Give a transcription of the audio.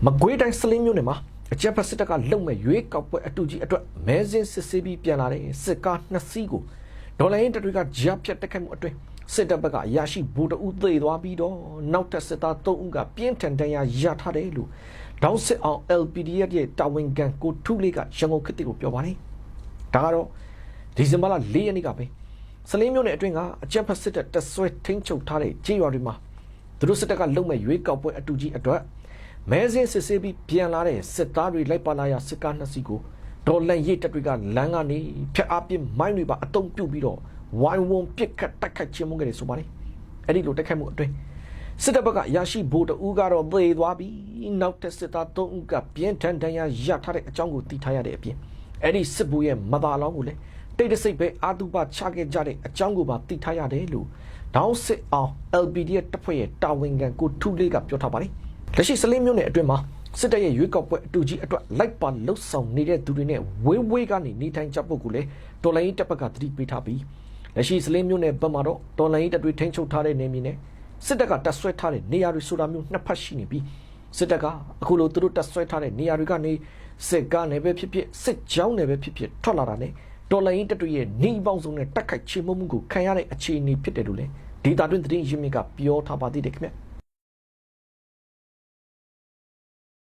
မကွေးတိုင်းစလင်းမြို့နယ်မှာအကြမ်းဖက်စစ်တပ်ကလုံမဲ့ရွေးကောက်ပွဲအတူကြီးအတွက်မဲစင်းစစ်ဆေးပြီးပြန်လာတဲ့စစ်ကား2စီးကိုဒေါ်လာရင်းတပ်တွေကကြားဖြတ်တက်ခတ်မှုအတွင်းစစ်တပ်ဘက်ကအရာရှိဗိုလ်တအုပ်သေသွားပြီးတော့နောက်ထပ်စစ်သား3ဦးကပြင်းထန်ဒဏ်ရာရထားတယ်လို့ဒေါင်းစစ်အောင် LPDF ရဲ့တာဝန်ခံကိုထူးလေးကရန်ကုန်ခေတ်ကိုပြောပါတယ်။ဒါကတော့ဒီဇင်ဘာလ4ရက်နေ့ကပဲစလင်းမြို့နယ်အတွင်းကအကြမ်းဖက်စစ်တပ်တပ်ဆွဲထိန်းချုပ်ထားတဲ့ကြေးရွာတွေမှာသူတို့စစ်တပ်ကလုံမဲ့ရွေးကောက်ပွဲအတူကြီးအတွက်မဲစင်းစစ်ဆေးပြီးပြန်လာတဲ့စစ်သားတွေလိုက်ပါလာရစစ်ကား2စီးကိုဒေါ်လန်ရိတ်တပ်တွေကလမ်းကနေဖျက်အားပြမိုင်းတွေပါအုံပြုတ်ပြီးတော့ဝိုင်းဝန်းပစ်ခတ်တိုက်ခိုက်ခြင်းမှုခဲ့တယ်ဆိုပါတယ်။အဲ့ဒီလိုတိုက်ခိုက်မှုအတွင်းစစ်တပ်ဘက်ကရရှိဗိုလ်တအုပ်ကတော့သေသွားပြီးနောက်ထပ်စစ်သား3ဦးကပြင်းထန်ဒဏ်ရာရထားတဲ့အကြောင်းကိုသိထားရတဲ့အပြင်အဲ့ဒီစစ်ဗိုလ်ရဲ့မသားလောင်းကိုလည်းတိတ်တဆိတ်ပဲအာတုပချခဲ့ကြတဲ့အကြောင်းကိုပါသိထားရတယ်လို့ဒေါင်းစစ်အောင် LPDF တပ်ဖွဲ့ရဲ့တာဝန်ခံကိုထူးလေးကပြောထားပါတယ်။လက်ရှိစလင်းမြို့နယ်အတွင်းမှာစစ်တပ်ရဲ့ရွေးကောက်ပွဲအတူကြီးအတွက်လိုက်ပါလှုပ်ဆောင်နေတဲ့သူတွေနဲ့ဝေးဝေးကနေနေထိုင်ကြဖို့ကိုလည်းတော်လိုင်းတပ်ဘက်ကသတိပေးထားပြီးလက်ရှိစလင်းမြို့နယ်ဘက်မှာတော့တော်လိုင်းတပ်တွေထိန်းချုပ်ထားတဲ့နေမြေနဲ့စစ်တပ်ကတပ်ဆွဲထားတဲ့နေရာတွေဆိုတာမျိုးနှစ်ဖက်ရှိနေပြီးစစ်တပ်ကအခုလိုသူတို့တပ်ဆွဲထားတဲ့နေရာတွေကနေစစ်ကားနယ်ပဲဖြစ်ဖြစ်စစ်ကြောင်းနယ်ပဲဖြစ်ဖြစ်ထွက်လာတာနဲ့တော်လိုင်းတပ်တွေရဲ့နှီးပေါင်းစုံနဲ့တိုက်ခိုက်ချေမှုမှုကိုခံရတဲ့အခြေအနေဖြစ်တယ်လို့လည်းဒေတာတွင်သတင်းရင်းမြစ်ကပြောထားပါသေးတယ်ခင်ဗျ